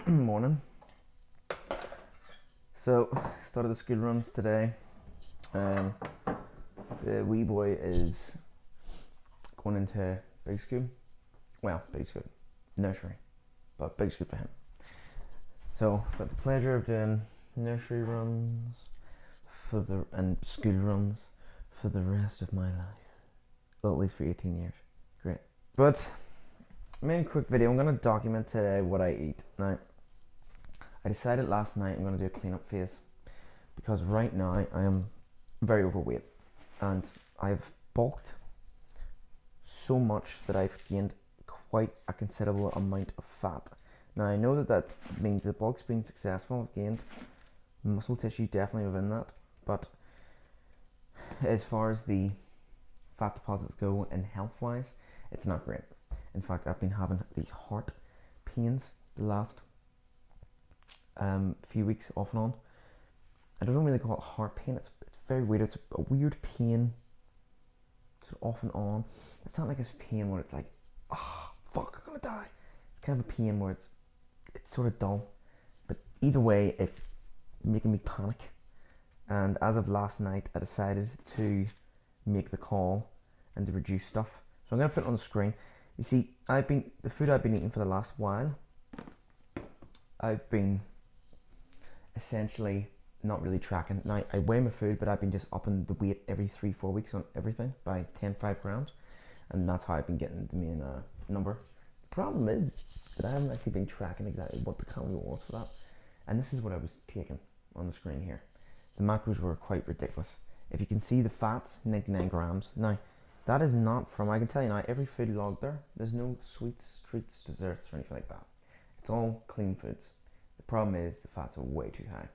Morning. So, started the school runs today. The wee boy is going into big school. Well, big school, nursery, but big school for him. So, got the pleasure of doing nursery runs and school runs for the rest of my life. Well, at least for 18 years. Great. But I made a quick video. I'm going to document today what I eat. Now, I decided last night I'm going to do a cleanup phase because right now I am very overweight and I've bulked so much that I've gained quite a considerable amount of fat. Now I know that means the bulk's been successful. I've gained muscle tissue definitely within that, but as far as the fat deposits go and health wise, it's not great. In fact, I've been having these heart pains the last few weeks off and on. I don't really call it heart pain. It's very weird. It's a weird pain, sort of off and on. It's not like a pain where it's like, oh fuck, I'm gonna die. It's kind of a pain where it's sort of dull. But either way, it's making me panic. And as of last night, I decided to make the call and to reduce stuff. So I'm gonna put it on the screen. You see, the food I've been eating for the last while, I've been essentially not really tracking. Now I weigh my food, but I've been just upping the weight every 3-4 weeks on everything by 10-5 grams, and that's how I've been getting the main number. The problem is that I haven't actually been tracking exactly what the calorie was for that, and this is what I was taking on the screen here. The macros were quite ridiculous. If you can see the fats, 99 grams. Now that is not from, I can tell you now, every food log there's no sweets, treats, desserts or anything like that. It's all clean foods. The problem is the fats are way too high.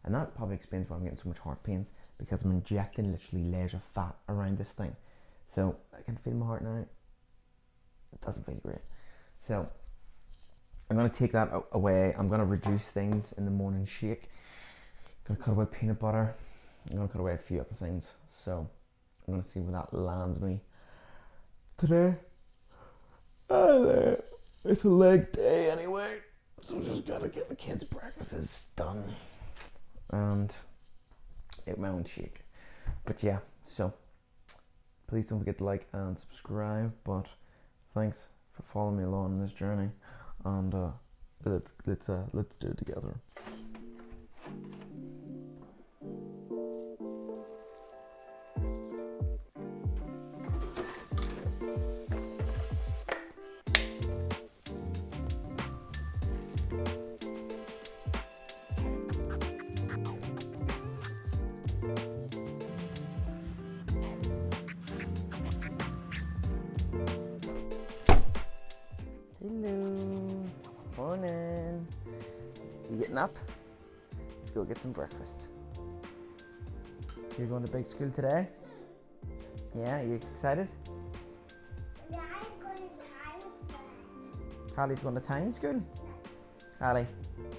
And that probably explains why I'm getting so much heart pains, because I'm injecting literally layers of fat around this thing. So I can feel my heart now. It doesn't feel great. So I'm going to take that away. I'm going to reduce things in the morning shake. I'm going to cut away peanut butter. I'm going to cut away a few other things. So I'm going to see where that lands me today. It's a leg day anyway. So just gotta get the kids' breakfasts done and eat my own shake. But yeah, so please don't forget to like and subscribe. But thanks for following me along on this journey, and let's do it together. Hello, morning. You getting up? Let's go get some breakfast. So you're going to big school today? Yeah, you excited? Yeah, I'm going to tiny school. Carly's going to tiny school? Carly,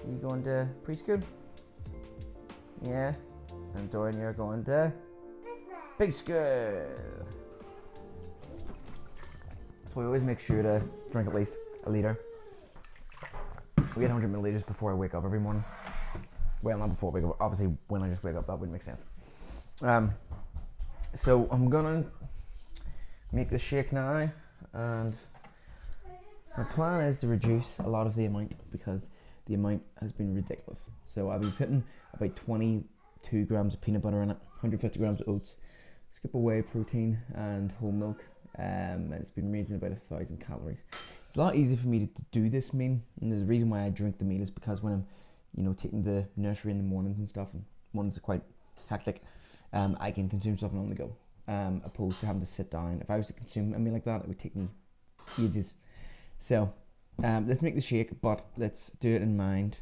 you going to preschool? Yeah. And Dorian, you're going to big school. So we always make sure to drink at least a litre. We get 100 milliliters before I wake up every morning. Well, not before I wake up. Obviously, when I just wake up, that wouldn't make sense. So I'm gonna make the shake now, and my plan is to reduce a lot of the amount because the amount has been ridiculous. So I'll be putting about 22 grams of peanut butter in it, 150 grams of oats, skip away protein and whole milk. And it's been ranging about 1,000 calories. It's a lot easier for me to do this meal, and there's a reason why I drink the meal is because when I'm, taking the nursery in the mornings and stuff, and mornings are quite hectic, I can consume something on the go, opposed to having to sit down. If I was to consume a meal like that, it would take me ages. So let's make the shake, but let's do it in mind,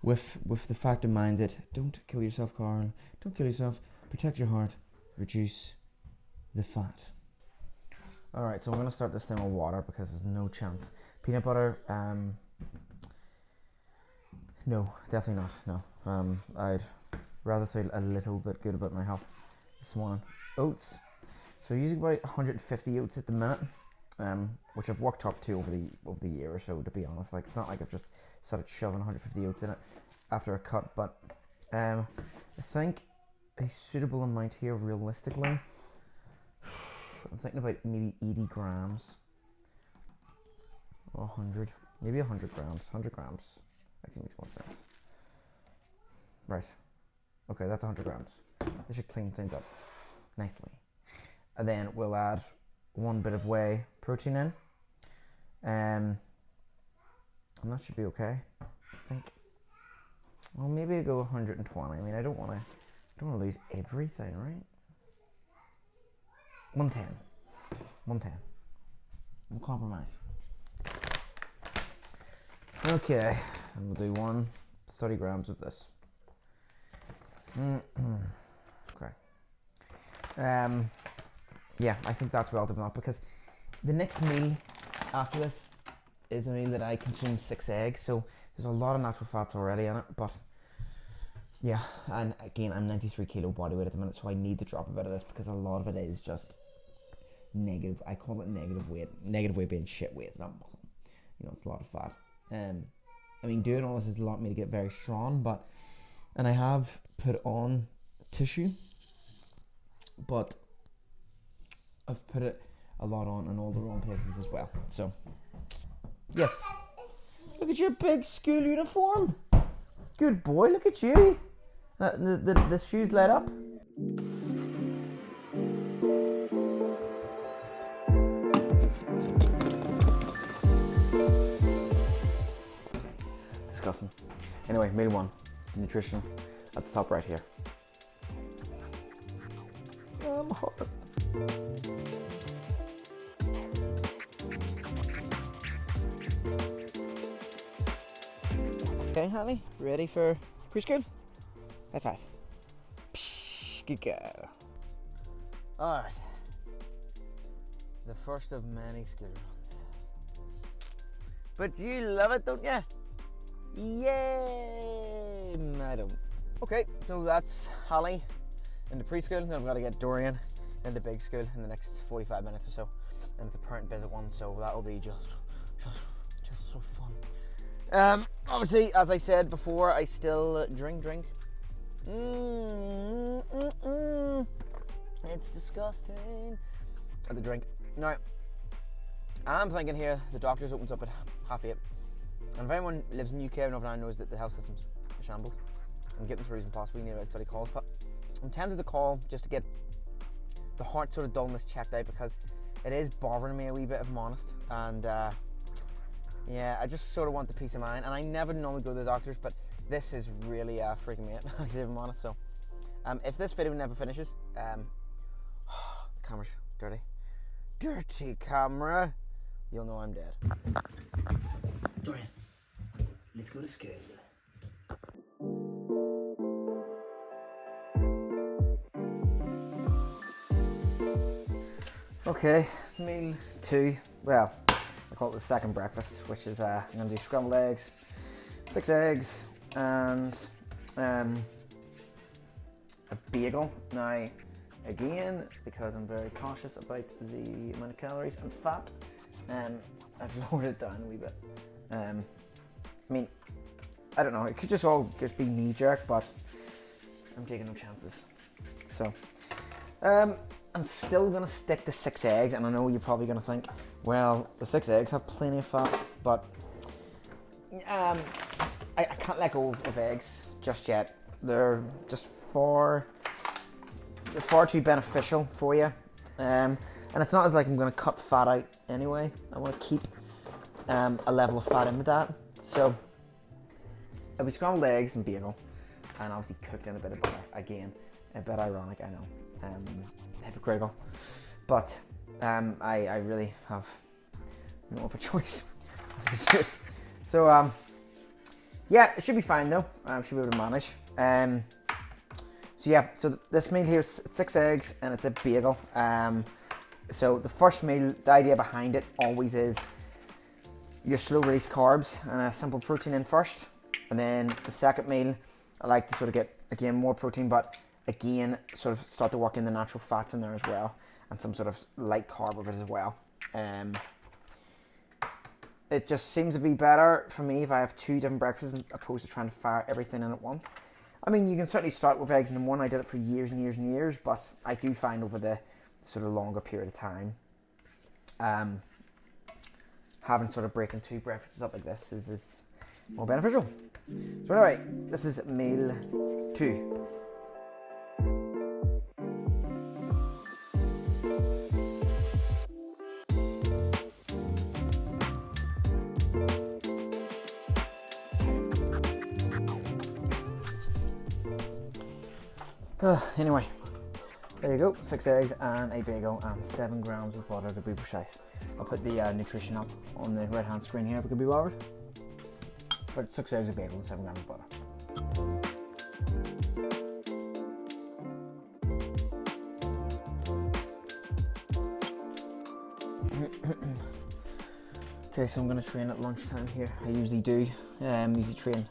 with the fact in mind that don't kill yourself, Karl. Don't kill yourself. Protect your heart. Reduce the fat. Alright, so I'm going to start this thing with water because there's no chance. Peanut butter, no, definitely not, no. I'd rather feel a little bit good about my health this morning. Oats, so using about 150 oats at the minute, which I've worked up to over the year or so, to be honest. Like, it's not like I've just started shoving 150 oats in it after a cut, but I think a suitable amount here, realistically, I'm thinking about maybe 80 grams or 100, maybe 100 grams. 100 grams actually makes more sense. Right. Okay, that's 100 grams. This should clean things up nicely. And then we'll add one bit of whey protein in. And that should be okay, I think. Well, maybe I go 120. I mean, I don't want to lose everything, right? 110. 110. We'll compromise. Okay, and we'll do 30 grams of this. Okay. Yeah, I think that's relative enough, because the next meal after this is a meal that I consume 6 eggs, so there's a lot of natural fats already in it, but yeah, and again, I'm 93 kilo body weight at the minute, so I need to drop a bit of this because a lot of it is just negative. I call it negative weight. Negative weight being shit weight, it's not muscle. You know, it's a lot of fat. I mean, doing all this has allowed me to get very strong, and I have put on tissue, but I've put it a lot on in all the wrong places as well. So, yes. Look at your big school uniform. Good boy, look at you. The shoes light up. Disgusting. Anyway, meal 1. Nutrition at the top right here. I'm hot. Okay, honey, ready for preschool? High five. Psh, good girl. Alright. The first of many school runs. But you love it, don't you? Yay! I don't. Okay, so that's Holly into preschool. Then I've got to get Dorian into big school in the next 45 minutes or so. And it's a parent visit one, so that will be just so fun. Obviously, as I said before, I still drink. It's disgusting. At the drink. Now, I'm thinking here the doctor's opens up at 8:30. And if anyone lives in the UK or Northern Ireland knows that the health system's a shambles, I'm getting this reason possibly need about 30 calls, but I'm tempted to call just to get the heart sort of dullness checked out, because it is bothering me a wee bit, if I'm honest. And yeah, I just sort of want the peace of mind. And I never normally go to the doctors, but this is really freaking me out, if I'm honest. So if this video never finishes, the camera's dirty camera, you'll know I'm dead. Dorian, let's go to school. Okay, meal 2. Well, I call it the second breakfast, which is I'm going to do scrambled eggs, 6 eggs, and a bagel. Now, again, because I'm very cautious about the amount of calories and fat, I've lowered it down a wee bit. I mean, I don't know, it could just all just be knee-jerk, but I'm taking no chances. So, I'm still going to stick to 6 eggs, and I know you're probably going to think, well, the 6 eggs have plenty of fat, but I can't let go of eggs just yet. They're just far too beneficial for you. And it's not as like I'm going to cut fat out anyway. I want to keep a level of fat in my diet. So it'll be scrambled eggs and bagel, and obviously cooked in a bit of butter. Again, a bit ironic, I know. Hypocritical. But I really have no other choice. So yeah, it should be fine though. I should be able to manage. So yeah, so this meal here is 6 eggs and it's a bagel. So the first meal, the idea behind it always is your slow release carbs and a simple protein in first. And then the second meal, I like to sort of get, again, more protein, but again, sort of start to work in the natural fats in there as well. And some sort of light carb of it as well. it just seems to be better for me if I have 2 different breakfasts as opposed to trying to fire everything in at once. I mean, you can certainly start with eggs in the morning. I did it for years and years and years, but I do find over the sort of longer period of time, having sort of breaking 2 breakfasts up like this is more beneficial. So anyway, this is meal 2. Anyway, there you go, 6 eggs and a bagel and 7 grams of butter to be precise. I'll put the nutrition up on the right hand screen here if it could be bothered. But 6 eggs, a bagel and 7 grams of butter. Okay, so I'm going to train at lunchtime here. I usually do. Usually train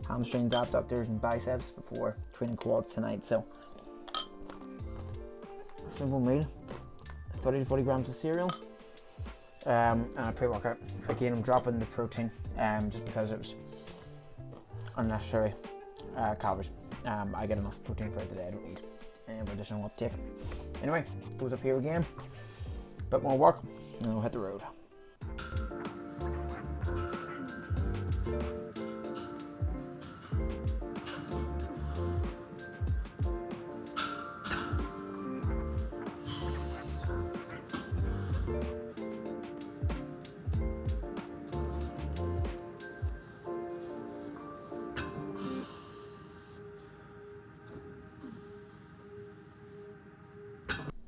hamstrings, abductors and biceps before training quads tonight. So simple meal, 30 to 40 grams of cereal, and a pre-workout. Again, I'm dropping the protein just because it was unnecessary calories. I get enough protein for today. I don't need any additional uptake. Anyway, goes up here again, bit more work, and I'll hit the road.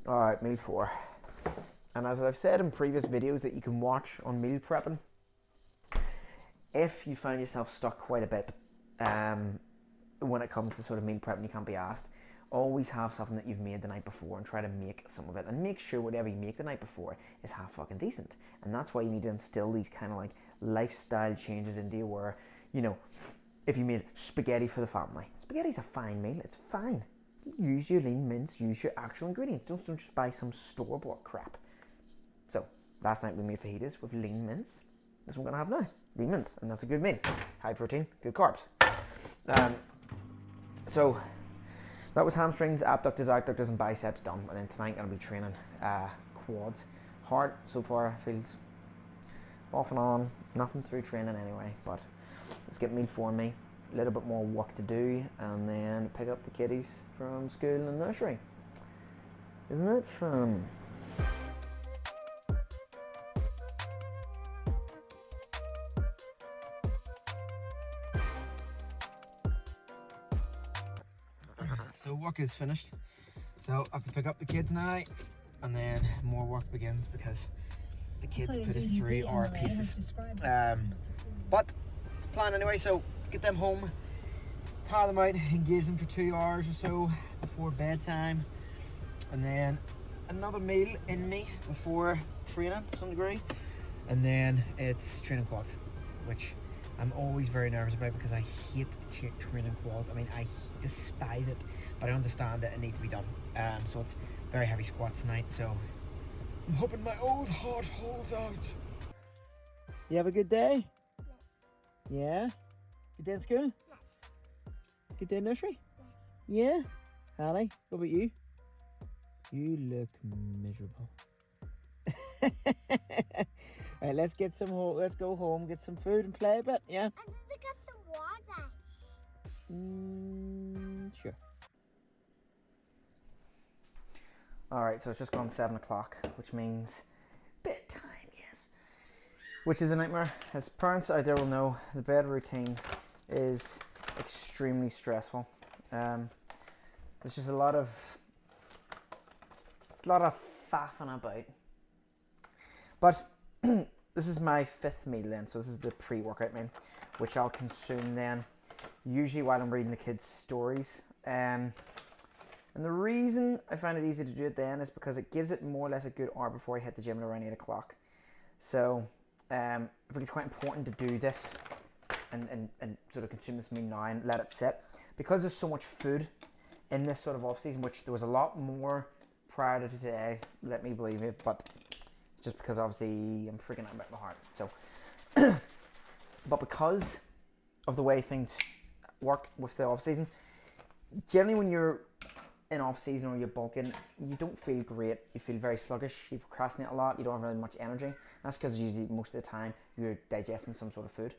Alright, meal 4. And as I've said in previous videos that you can watch on meal prepping, if you find yourself stuck quite a bit when it comes to sort of meal prepping, you can't be asked, always have something that you've made the night before and try to make some of it. And make sure whatever you make the night before is half fucking decent. And that's why you need to instill these kind of like lifestyle changes into you where, you know, if you made spaghetti for the family, spaghetti's a fine meal, it's fine. Use your lean mince, use your actual ingredients. Don't just buy some store-bought crap. So, last night we made fajitas with lean mince. That's what we're going to have now. Lean mince. And that's a good meal. High protein, good carbs. So, that was hamstrings, abductors, adductors and biceps done. And then tonight I'm going to be training quads. Hard so far, feels off and on. Nothing through training anyway. But let's get meal 4 in me. A little bit more work to do. And then pick up the kiddies from school and nursery. Isn't it fun? So work is finished. So I have to pick up the kids now and then more work begins because the kids put us through our pieces. But it's a plan anyway, so get them home, tire them out, engage them for 2 hours or so before bedtime, and then another meal in me before training to some degree, and then it's training quads, which I'm always very nervous about because I hate training quads. I mean, I despise it, but I understand that it needs to be done. So it's very heavy squats tonight, so I'm hoping my old heart holds out. You have a good day? Yeah? Good day in school? Good day in nursery? Yeah? Hallie, what about you? You look miserable. Right, let's get some home. Let's go home, get some food and play a bit, yeah? And then they got some water. Sure. Alright, so it's just gone 7 o'clock, which means bedtime, yes. Which is a nightmare. As parents out there will know, the bed routine is extremely stressful. There's just a lot of faffing about. But this is my 5th meal then, so this is the pre-workout meal, which I'll consume then, usually while I'm reading the kids' stories. And the reason I find it easy to do it then is because it gives it more or less a good hour before I hit the gym at around 8 o'clock. So I think it's quite important to do this and sort of consume this meal now and let it sit. Because there's so much food in this sort of off-season, which there was a lot more prior to today, let me believe it, but just because obviously I'm freaking out about my heart. So But because of the way things work with the off season, generally when you're in off season or you're bulking, you don't feel great. You feel very sluggish. You procrastinate a lot. You don't have really much energy. That's because usually most of the time you're digesting some sort of food.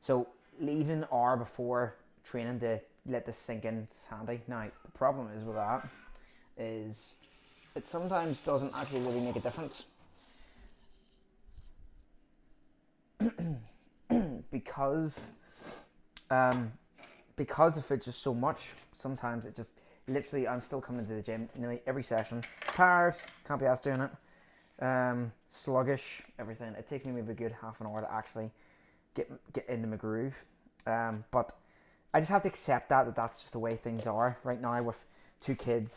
So leaving an hour before training to let this sink in is handy. Now the problem is with that is it sometimes doesn't actually really make a difference. because the food's just so much, sometimes it just literally, I'm still coming to the gym nearly every session, tired, can't be asked doing it, sluggish, everything. It takes me maybe a good half an hour to actually get into my groove, but I just have to accept that that's just the way things are right now with 2 kids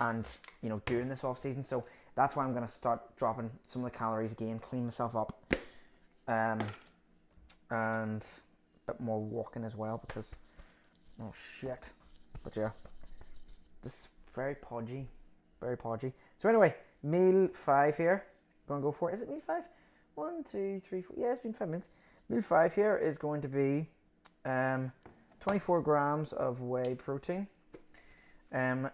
and, you know, doing this off season. So that's why I'm going to start dropping some of the calories again, clean myself up, and a bit more walking as well, because oh shit. But yeah, this very podgy. So anyway, meal 5 here. Gonna go for it. Is it meal 5? 1, 2, 3, 4. Yeah, it's been 5 minutes. Meal 5 here is going to be 24 grams of whey protein. And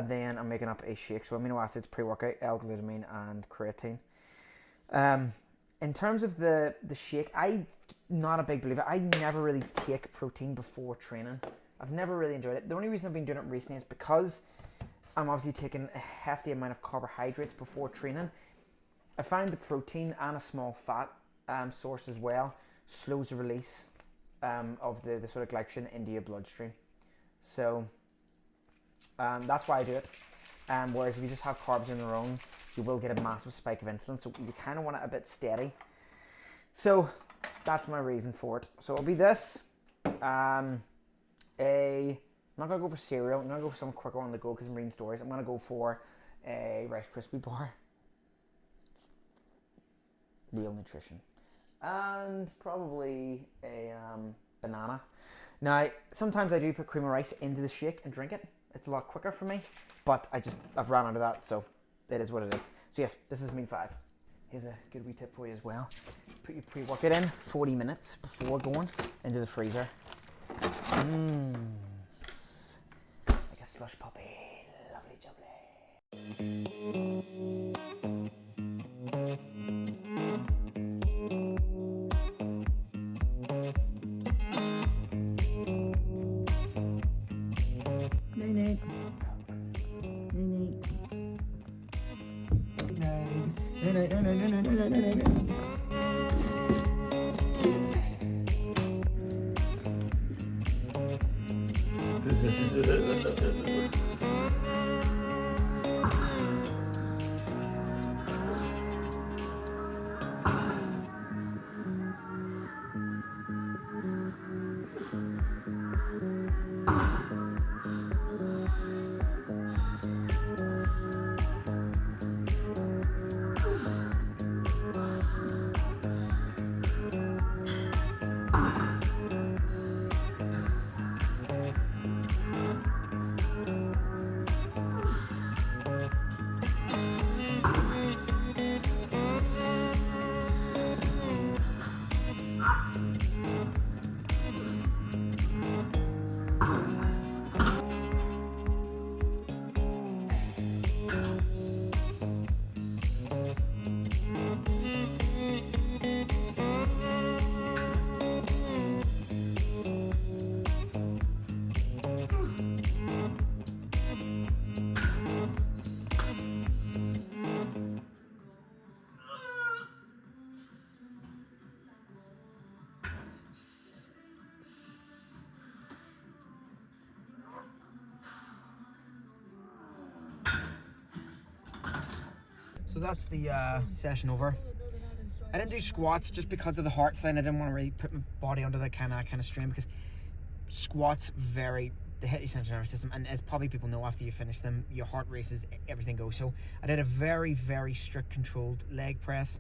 then I'm making up a shake. So amino acids, pre-workout, L-glutamine, and creatine. In terms of the shake, I'm not a big believer. I never really take protein before training. I've never really enjoyed it. The only reason I've been doing it recently is because I'm obviously taking a hefty amount of carbohydrates before training. I find the protein and a small fat source as well slows the release of the sort of glycogen into your bloodstream. So that's why I do it. Whereas if you just have carbs on their own, you will get a massive spike of insulin. So you kind of want it a bit steady. So that's my reason for it. So it'll be this. I'm not going to go for cereal. I'm going to go for something quicker on the go because I'm reading stories. I'm going to go for a Rice Krispie bar. Real nutrition. And probably a banana. Now, sometimes I do put cream of rice into the shake and drink it. It's a lot quicker for me. But I've run out of that, so it is what it is. So yes, this is meal 5. Here's a good wee tip for you as well. Put your pre-workout in 40 minutes before going into the freezer. It's like a slush puppy. Lovely jubbly. Night. So that's the session over. I didn't do squats just because of the heart thing. I didn't want to really put my body under that kind of strain, because squats they hit your central nervous system, and as probably people know, after you finish them, your heart races, everything goes. So I did a very, very strict controlled leg press,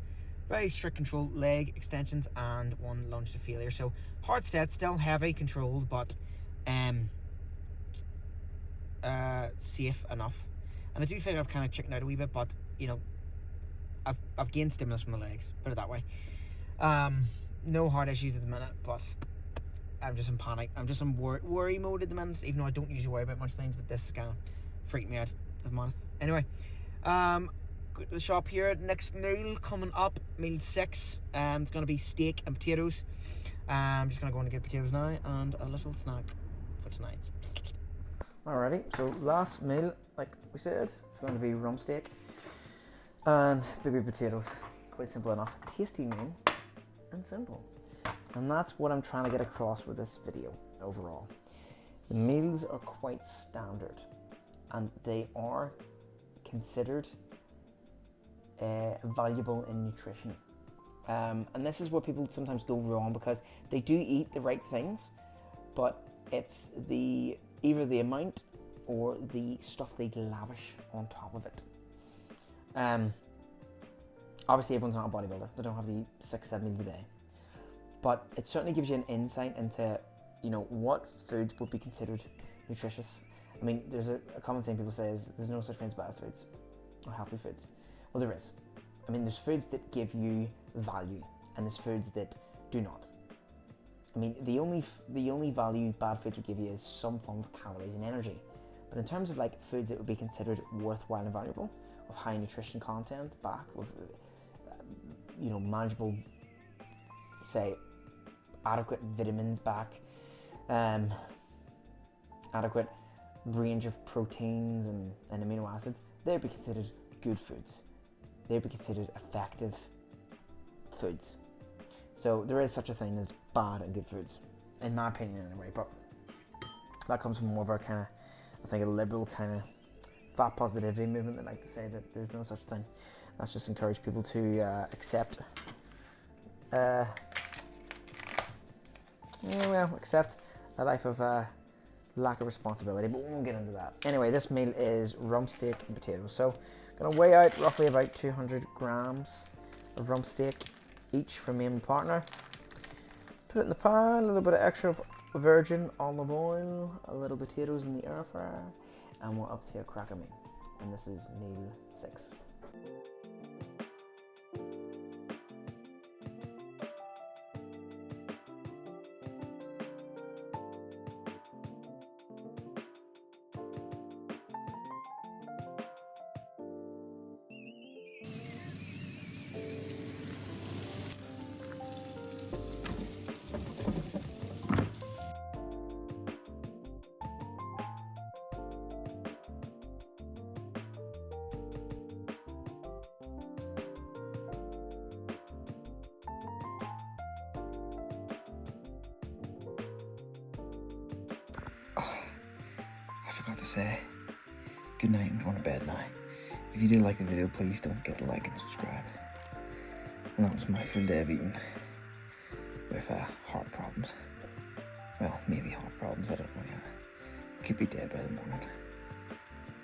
very strict controlled leg extensions, and 1 lunge to failure. So hard set, still heavy, controlled, but safe enough. And I do think I've kind of chickened out a wee bit, but you know, I've gained stimulus from the legs, put it that way. No heart issues at the minute, but I'm just in panic. I'm just in worry mode at the minute, even though I don't usually worry about much things, but this is kind of freaked me out, if I'm honest. Anyway, go to the shop here. Next meal coming up, meal 6. It's going to be steak and potatoes. I'm just going to go in and get potatoes now and a little snack for tonight. Alrighty, so last meal, like we said, it's going to be rump steak and baby potatoes. Quite simple enough. Tasty meal and simple. And that's what I'm trying to get across with this video overall. The meals are quite standard and they are considered valuable in nutrition. And this is where people sometimes go wrong, because they do eat the right things, but it's either the amount or the stuff they lavish on top of it. Obviously everyone's not a bodybuilder, they don't have to eat 6-7 meals a day, but it certainly gives you an insight into, you know, what foods would be considered nutritious. I mean, there's a common thing people say is there's no such thing as bad foods or healthy foods. Well, there is. I mean, there's foods that give you value and there's foods that do not. I mean, the only value bad foods would give you is some form of calories and energy. But in terms of like foods that would be considered worthwhile and valuable, with high nutrition content back, with you know, manageable, say, adequate vitamins back, adequate range of proteins and amino acids, they'd be considered good foods. They'd be considered effective foods. So there is such a thing as bad and good foods, in my opinion anyway, but that comes from more of our kind of, I think, a liberal kind of fat positivity movement that like to say that there's no such thing. That's just encourage people to accept a life of lack of responsibility, but we won't get into that. Anyway, this meal is rump steak and potatoes. So gonna weigh out roughly about 200 grams of rump steak each for me and my partner. Put it in the pan, a little bit of extra virgin olive oil, a little potatoes in the air fryer, and we're up to a cracker meal. And this is meal 6. I forgot to say, good night, I'm going to bed now. If you did like the video, please don't forget to like and subscribe. And that was my full day of eating with heart problems. Well, maybe heart problems, I don't know yet. I could be dead by the morning.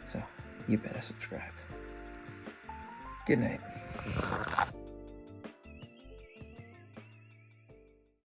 So, you better subscribe. Good night.